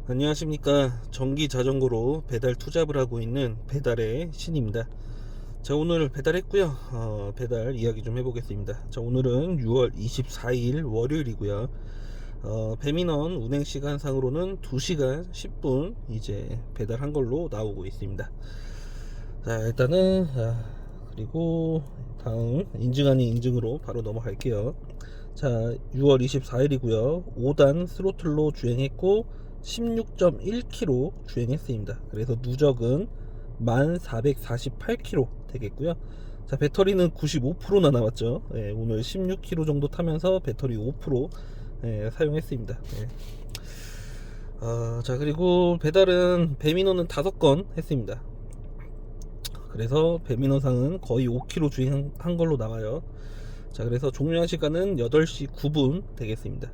안녕하십니까. 전기 자전거로 배달 투잡을 하고 있는 배달의 신입니다. 자, 오늘 배달했고요. 배달 이야기 좀 해보겠습니다. 자, 오늘은 6월 24일 월요일이고요. 배민원 운행 시간상으로는 2시간 10분 이제 배달한 걸로 나오고 있습니다. 자, 일단은 그리고 다음 인증 아닌 인증으로 바로 넘어갈게요. 자, 6월 24일이고요. 5단 스로틀로 주행했고 16.1km 주행했습니다. 그래서 누적은 1448km 되겠고요. 자, 배터리는 95%나 남았죠. 예, 오늘 16km 정도 타면서 배터리 5% 사용했습니다. 예. 자, 그리고 배달은 배민원은 5건 했습니다. 그래서 배민원상은 거의 5km 주행한 걸로 나와요. 자, 그래서 종료한 시간은 8시 9분 되겠습니다.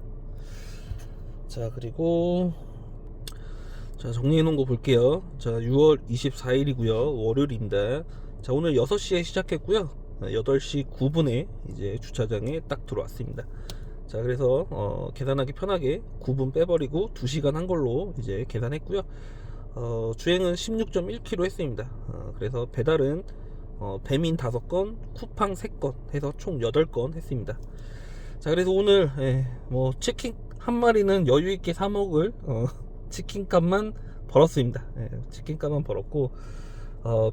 자, 그리고 자, 정리해 놓은 거 볼게요. 자, 6월 24일이고요. 월요일입니다. 자, 오늘 6시에 시작했고요. 8시 9분에 이제 주차장에 딱 들어왔습니다. 자, 그래서 계산하기 편하게 9분 빼버리고 2시간 한 걸로 이제 계산했고요. 주행은 16.1km 했습니다. 그래서 배달은 배민 5건, 쿠팡 3건 해서 총 8건 했습니다. 자, 그래서 오늘 뭐 치킨 한 마리는 여유 있게 사 먹을 치킨 값만 벌었습니다. 치킨 값만 벌었고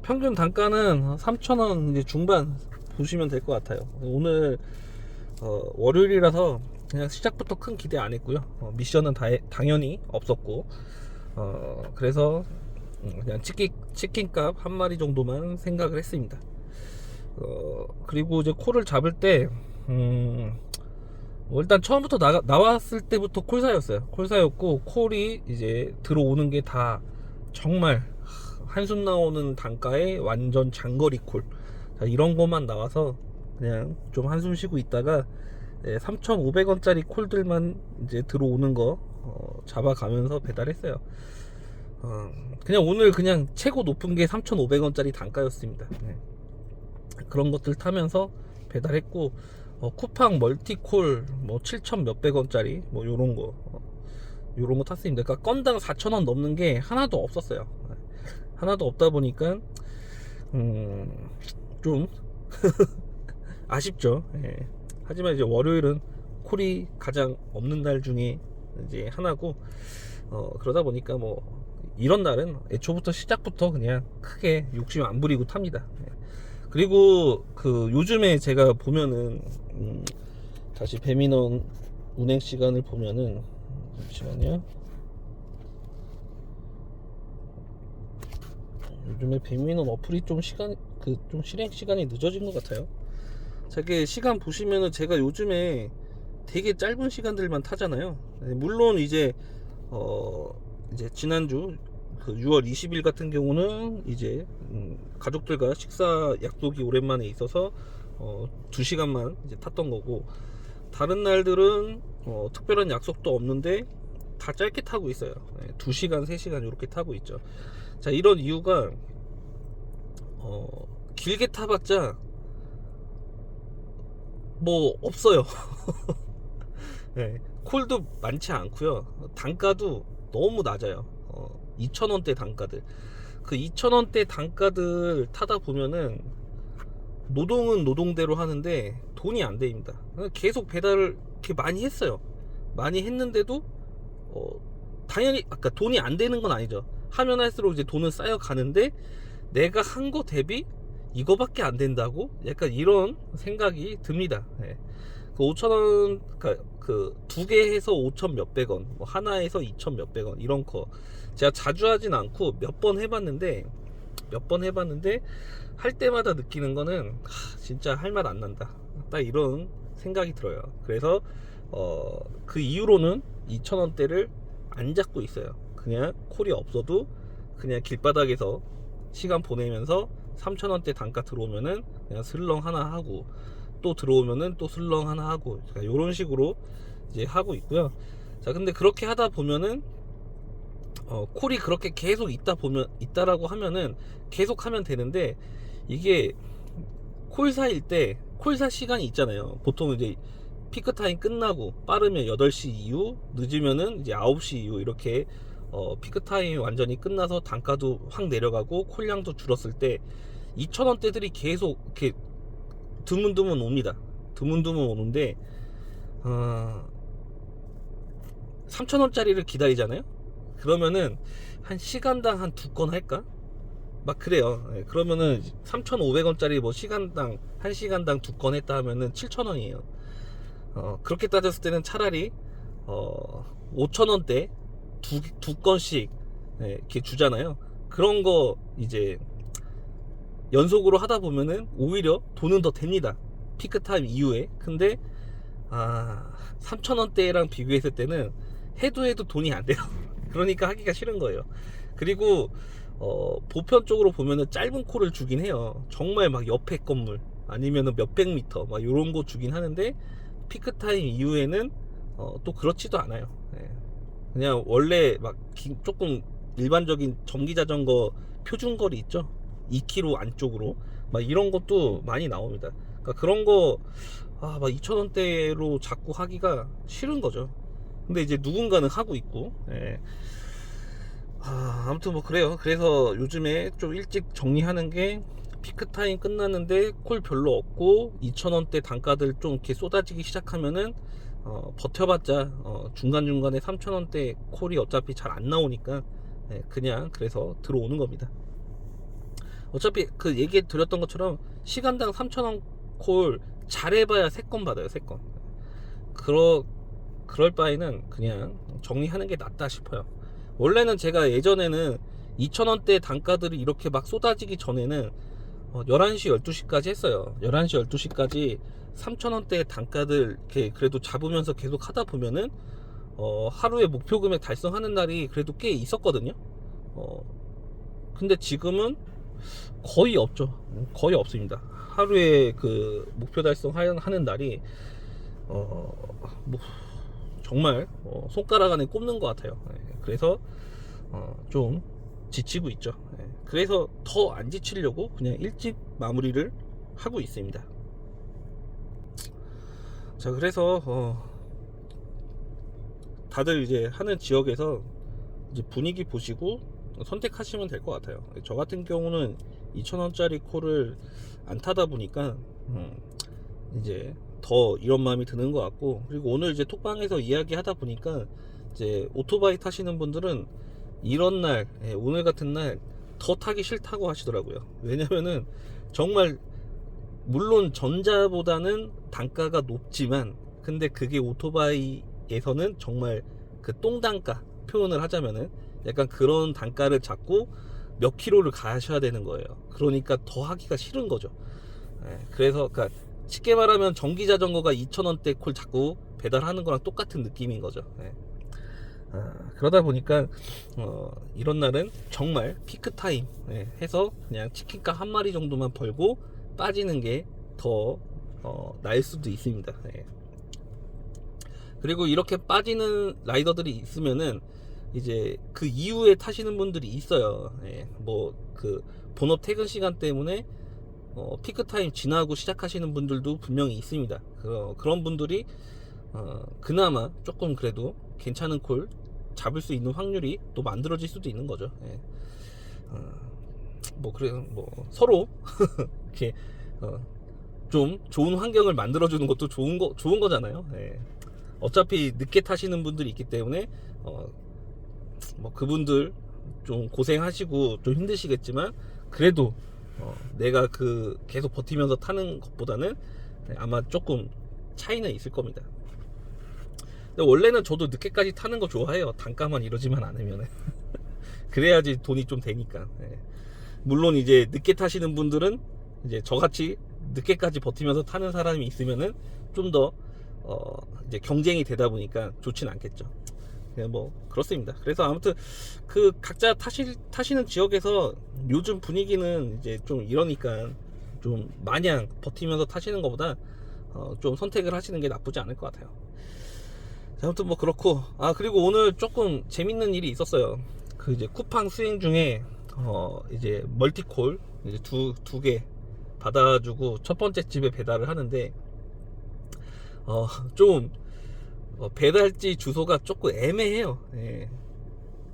평균 단가는 3,000원 이제 중반 보시면 될 것 같아요. 오늘 월요일이라서 그냥 시작부터 큰 기대 안 했고요. 미션은 당연히 없었고 그래서 그냥 치킨값 한 마리 정도만 생각을 했습니다. 그리고 이제 콜을 잡을 때 일단 처음부터 나왔을 때부터 콜사였어요. 콜사였고 콜이 이제 들어오는 게 다 정말 한숨 나오는 단가에 완전 장거리 콜. 자, 이런 것만 나와서 그냥 좀 한숨 쉬고 있다가 3,500원짜리 콜들만 이제 들어오는 거 잡아가면서 배달했어요. 그냥 오늘 그냥 최고 높은 게 3,500원짜리 단가였습니다. 그런 것들 타면서 배달했고 쿠팡 멀티콜 뭐 7천 몇백 원짜리 뭐 요런 거 탔습니다. 그러니까 건당 4,000원 넘는 게 하나도 없었어요. 하나도 없다 보니까 좀 아쉽죠. 하지만 이제 월요일은 콜이 가장 없는 날 중에 이제 하나고 그러다 보니까 뭐 이런 날은 애초부터 시작부터 그냥 크게 욕심 안 부리고 탑니다. 그리고 그 요즘에 제가 보면은 다시 배민원 운행 시간을 보면은 잠시만요. 요즘에 배민원 어플이 좀 좀 실행 시간이 늦어진 것 같아요. 자기 시간 보시면은 제가 요즘에 되게 짧은 시간들만 타잖아요. 물론 이제 이제 지난주 그 6월 20일 같은 경우는 이제 가족들과 식사 약속이 오랜만에 있어서 2시간만 이제 탔던 거고, 다른 날들은 특별한 약속도 없는데 다 짧게 타고 있어요. 2시간 3시간 이렇게 타고 있죠. 자, 이런 이유가 길게 타봤자 뭐 없어요. 콜도 많지 않고요. 단가도 너무 낮아요. 2,000원대 단가들. 그 2,000원대 단가들 타다 보면은 노동은 노동대로 하는데 돈이 안 됩니다. 계속 배달을 이렇게 많이 했어요. 많이 했는데도 당연히 아까 돈이 안 되는 건 아니죠. 하면 할수록 이제 돈은 쌓여 가는데 내가 한 거 대비 이거밖에 안 된다고? 약간 이런 생각이 듭니다. 그 5,000원, 그 두 개 해서 5천 몇백 원, 뭐 하나에서 2천 몇백 원 이런 거 제가 자주 하진 않고 몇 번 해봤는데 할 때마다 느끼는 거는 진짜 할 맛 안 난다. 딱 이런 생각이 들어요. 그래서 그 이후로는 2,000원대를 안 잡고 있어요. 그냥 콜이 없어도 그냥 길바닥에서 시간 보내면서 3,000원대 단가 들어오면은 그냥 슬렁 하나 하고 또 들어오면은 또 슬렁 하나 하고 이런 식으로 이제 하고 있고요. 자, 근데 그렇게 하다 보면은 콜이 그렇게 계속 있다라고 하면은 계속 하면 되는데, 이게 콜사일 때 콜사 시간이 있잖아요. 보통 이제 피크타임 끝나고 빠르면 8시 이후, 늦으면은 이제 9시 이후 이렇게 피크타임이 완전히 끝나서 단가도 확 내려가고 콜량도 줄었을 때 2,000원대들이 계속 이렇게 드문드문 옵니다. 드문드문 오는데 3,000원짜리를 기다리잖아요. 그러면은 한 시간당 한 2건 할까? 막 그래요. 예, 그러면은 3,500원짜리 뭐 시간당 1시간당 2건 했다 하면은 7,000원이에요. 그렇게 따졌을 때는 차라리 5,000원대 두 건씩 이렇게 주잖아요. 그런 거 이제 연속으로 하다 보면은 오히려 돈은 더 됩니다. 피크타임 이후에. 근데 3,000원대랑 비교했을 때는 해도 돈이 안 돼요. 그러니까 하기가 싫은 거예요. 그리고 보편 쪽으로 보면은 짧은 콜을 주긴 해요. 정말 막 옆에 건물 아니면은 몇백 미터 막 요런 거 주긴 하는데 피크타임 이후에는 또 그렇지도 않아요. 예. 그냥 원래 막 조금 일반적인 전기자전거 표준거리 있죠? 2km 안쪽으로 막 이런 것도 많이 나옵니다. 그러니까 그런 거 막 2,000원대로 자꾸 하기가 싫은 거죠. 근데 이제 누군가는 하고 있고. 예. 아무튼 뭐 그래요. 그래서 요즘에 좀 일찍 정리하는 게 피크타임 끝났는데 콜 별로 없고 2,000원대 단가들 좀 이렇게 쏟아지기 시작하면은 버텨봤자 중간중간에 3,000원대 콜이 어차피 잘 안 나오니까 그냥 그래서 들어오는 겁니다. 어차피 그 얘기 드렸던 것처럼 시간당 3,000원 콜 잘해봐야 3건 받아요. 3건. 그럴 바에는 그냥 정리하는 게 낫다 싶어요. 원래는 제가 예전에는 2,000원대 단가들이 이렇게 막 쏟아지기 전에는 11시 12시까지 했어요. 11시 12시까지 3,000원대 단가들 이렇게 그래도 잡으면서 계속 하다 보면은 하루에 목표 금액 달성하는 날이 그래도 꽤 있었거든요. 근데 지금은 거의 없죠. 거의 없습니다. 하루에 그 목표 달성하는 날이 뭐 정말 손가락 안에 꼽는 것 같아요. 그래서 좀 지치고 있죠. 그래서 더 안 지치려고 그냥 일찍 마무리를 하고 있습니다. 자, 그래서 다들 이제 하는 지역에서 이제 분위기 보시고 선택하시면 될 것 같아요. 저 같은 경우는 2,000원짜리 콜을 안 타다 보니까 이제 더 이런 마음이 드는 것 같고, 그리고 오늘 이제 톡방에서 이야기하다 보니까 이제 오토바이 타시는 분들은 이런 날, 오늘 같은 날 더 타기 싫다고 하시더라고요. 왜냐면은 정말 물론 전자보다는 단가가 높지만 근데 그게 오토바이에서는 정말 그 똥단가 표현을 하자면은 약간 그런 단가를 잡고 몇 킬로를 가셔야 되는 거예요. 그러니까 더 하기가 싫은 거죠. 그래서 그러니까 쉽게 말하면 전기자전거가 2,000원대 콜 자꾸 배달하는 거랑 똑같은 느낌인 거죠. 그러다 보니까 이런 날은 정말 피크타임 해서 그냥 치킨값 한 마리 정도만 벌고 빠지는 게 더 나을 수도 있습니다. 그리고 이렇게 빠지는 라이더들이 있으면은 이제 그 이후에 타시는 분들이 있어요. 뭐 그 본업 퇴근 시간 때문에 피크타임 지나고 시작하시는 분들도 분명히 있습니다. 그런 분들이 그나마 조금 그래도 괜찮은 콜 잡을 수 있는 확률이 또 만들어질 수도 있는 거죠. 뭐 그래 뭐 서로 이렇게 좀 좋은 환경을 만들어주는 것도 좋은 거잖아요. 어차피 늦게 타시는 분들이 있기 때문에 뭐 그분들 좀 고생하시고 좀 힘드시겠지만 그래도 내가 그 계속 버티면서 타는 것보다는 아마 조금 차이는 있을 겁니다. 근데 원래는 저도 늦게까지 타는 거 좋아해요. 단가만 이러지만 않으면 그래야지 돈이 좀 되니까. 물론 이제 늦게 타시는 분들은 이제 저같이 늦게까지 버티면서 타는 사람이 있으면은 좀 더 이제 경쟁이 되다 보니까 좋진 않겠죠. 그냥 뭐 그렇습니다. 그래서 아무튼 그 각자 타시는 지역에서 요즘 분위기는 이제 좀 이러니까 좀 마냥 버티면서 타시는 것보다 좀 선택을 하시는 게 나쁘지 않을 것 같아요. 자, 아무튼 뭐 그렇고, 그리고 오늘 조금 재밌는 일이 있었어요. 그 이제 쿠팡 수행 중에 이제 멀티콜 이제 두 개 받아주고 첫 번째 집에 배달을 하는데 좀 배달지 주소가 조금 애매해요.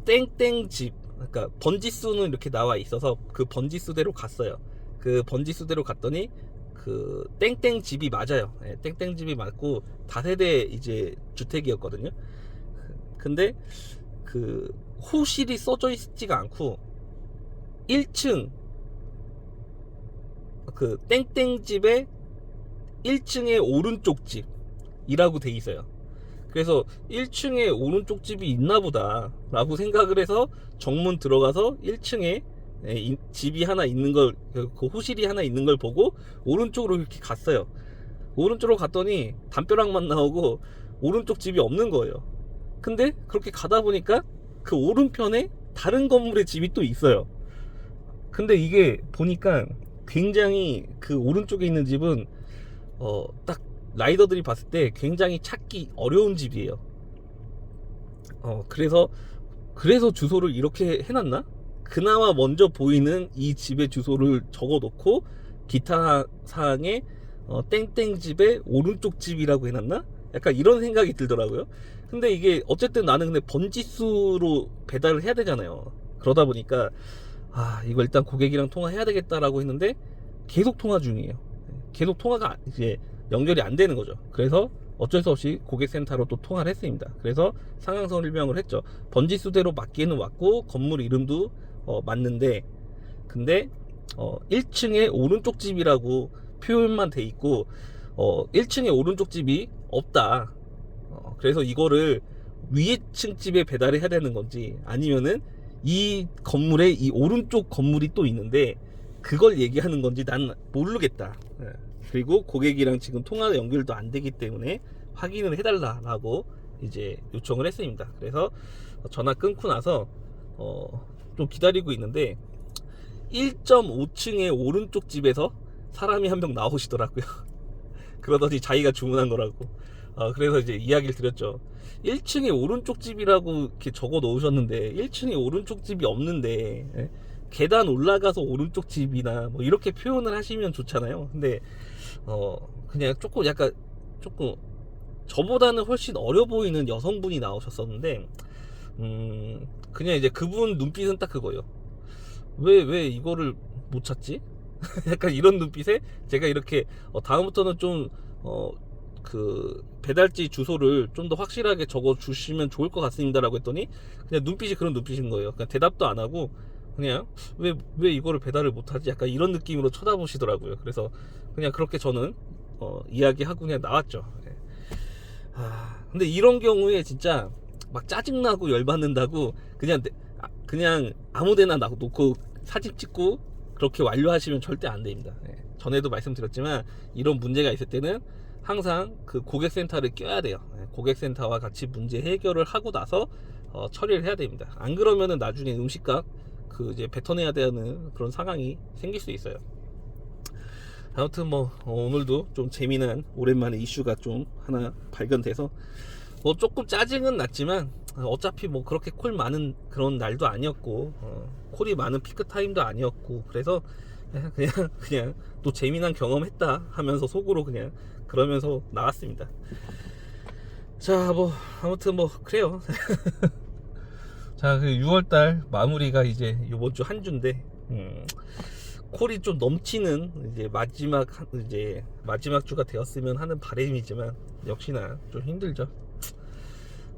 땡땡집, 그러니까 번지수는 이렇게 나와 있어서 그 번지수대로 갔어요. 그 번지수대로 갔더니 그 땡땡집이 맞아요. 예, 땡땡집이 맞고 다세대 이제 주택이었거든요. 근데 그 호실이 써져 있지가 않고 1층 그 땡땡집의 1층의 오른쪽 집이라고 돼 있어요. 그래서 1층에 오른쪽 집이 있나 보다 라고 생각을 해서 정문 들어가서 1층에 집이 하나 있는 걸, 그 호실이 하나 있는 걸 보고 오른쪽으로 이렇게 갔어요. 오른쪽으로 갔더니 담벼락만 나오고 오른쪽 집이 없는 거예요. 근데 그렇게 가다 보니까 그 오른편에 다른 건물의 집이 또 있어요. 근데 이게 보니까 굉장히 그 오른쪽에 있는 집은 딱 라이더들이 봤을 때 굉장히 찾기 어려운 집이에요. 그래서 주소를 이렇게 해놨나? 그나마 먼저 보이는 이 집의 주소를 적어놓고 기타 사항에 땡땡집의 오른쪽 집이라고 해놨나? 약간 이런 생각이 들더라고요. 근데 이게 어쨌든 나는 근데 번지수로 배달을 해야 되잖아요. 그러다 보니까 이거 일단 고객이랑 통화해야 되겠다라고 했는데 계속 통화 중이에요. 계속 통화가 이제 연결이 안 되는 거죠. 그래서 어쩔 수 없이 고객센터로 또 통화를 했습니다. 그래서 상황 설명을 했죠. 번지수대로 맞기는 왔고 건물 이름도 맞는데, 근데 1층에 오른쪽 집이라고 표현만 돼 있고 1층에 오른쪽 집이 없다. 그래서 이거를 위에 층 집에 배달을 해야 되는 건지, 아니면은 이 건물에 이 오른쪽 건물이 또 있는데 그걸 얘기하는 건지 난 모르겠다. 그리고 고객이랑 지금 통화 연결도 안 되기 때문에 확인을 해달라라고 이제 요청을 했습니다. 그래서 전화 끊고 나서 좀 기다리고 있는데 1.5층의 오른쪽 집에서 사람이 한 명 나오시더라고요. 그러더니 자기가 주문한 거라고. 그래서 이제 이야기를 드렸죠. 1층에 오른쪽 집이라고 이렇게 적어 놓으셨는데 1층에 오른쪽 집이 없는데 계단 올라가서 오른쪽 집이나 뭐 이렇게 표현을 하시면 좋잖아요. 근데 그냥 조금 약간 조금 저보다는 훨씬 어려 보이는 여성분이 나오셨었는데 그냥 이제 그분 눈빛은 딱 그거예요. 왜 이거를 못 찾지? 약간 이런 눈빛에 제가 이렇게 다음부터는 좀 그 배달지 주소를 좀 더 확실하게 적어 주시면 좋을 것 같습니다라고 했더니 그냥 눈빛이 그런 눈빛인 거예요. 그냥 대답도 안 하고 그냥 왜 이거를 배달을 못하지? 약간 이런 느낌으로 쳐다보시더라고요. 그래서 그냥 그렇게 저는 이야기하고 그냥 나왔죠. 근데 이런 경우에 진짜 막 짜증나고 열받는다고 그냥 아무데나 놓고 사진 찍고 그렇게 완료하시면 절대 안 됩니다. 전에도 말씀드렸지만 이런 문제가 있을 때는 항상 그 고객센터를 껴야 돼요. 고객센터와 같이 문제 해결을 하고 나서 처리를 해야 됩니다. 안 그러면은 나중에 음식값 이제 뱉어내야 되는 그런 상황이 생길 수 있어요. 아무튼 뭐 오늘도 좀 재미난 오랜만에 이슈가 좀 하나 발견돼서 뭐 조금 짜증은 났지만 어차피 뭐 그렇게 콜 많은 그런 날도 아니었고 콜이 많은 피크 타임도 아니었고, 그래서 그냥 또 재미난 경험했다 하면서 속으로 그냥 그러면서 나왔습니다. 자, 뭐 아무튼 뭐 그래요. 자, 그 6월달 마무리가 이제 이번 주 한 주인데 콜이 좀 넘치는 이제 마지막 주가 되었으면 하는 바람이지만 역시나 좀 힘들죠.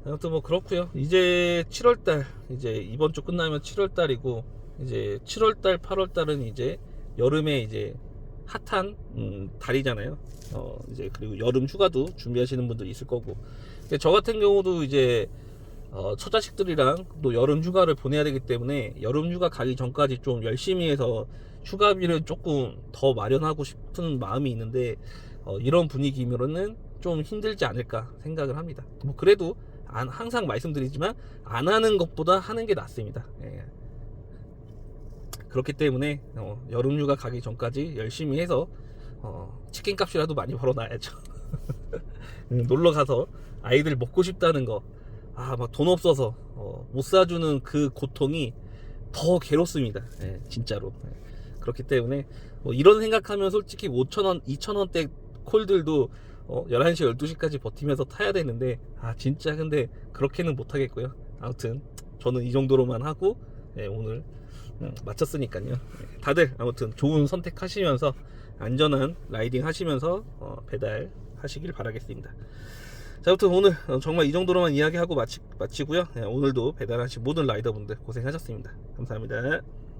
아무튼 뭐 그렇고요. 이제 7월달, 이제 이번 주 끝나면 7월달이고 이제 7월달 8월달은 이제 여름에 이제 핫한 달이잖아요. 이제 그리고 여름 휴가도 준비하시는 분들이 있을 거고, 저 같은 경우도 이제 처자식들이랑 또 여름 휴가를 보내야 되기 때문에 여름 휴가 가기 전까지 좀 열심히 해서 휴가비를 조금 더 마련하고 싶은 마음이 있는데 이런 분위기면은 좀 힘들지 않을까 생각을 합니다. 뭐 그래도 항상 말씀드리지만 안 하는 것보다 하는 게 낫습니다. 그렇기 때문에 여름 휴가 가기 전까지 열심히 해서 치킨 값이라도 많이 벌어놔야죠. 놀러 가서 아이들 먹고 싶다는 거, 막 돈 없어서 못 사주는 그 고통이 더 괴롭습니다. 진짜로. 그렇기 때문에 이런 생각하면 솔직히 5,000원, 2,000원대 콜들도 11시, 12시까지 버티면서 타야 되는데 진짜 근데 그렇게는 못 하겠고요. 아무튼 저는 이 정도로만 하고 오늘 마쳤으니까요. 다들 아무튼 좋은 선택하시면서 안전한 라이딩 하시면서 배달 하시길 바라겠습니다. 자, 아무튼 오늘 정말 이 정도로만 이야기하고 마치고요. 오늘도 배달하신 모든 라이더분들 고생하셨습니다. 감사합니다.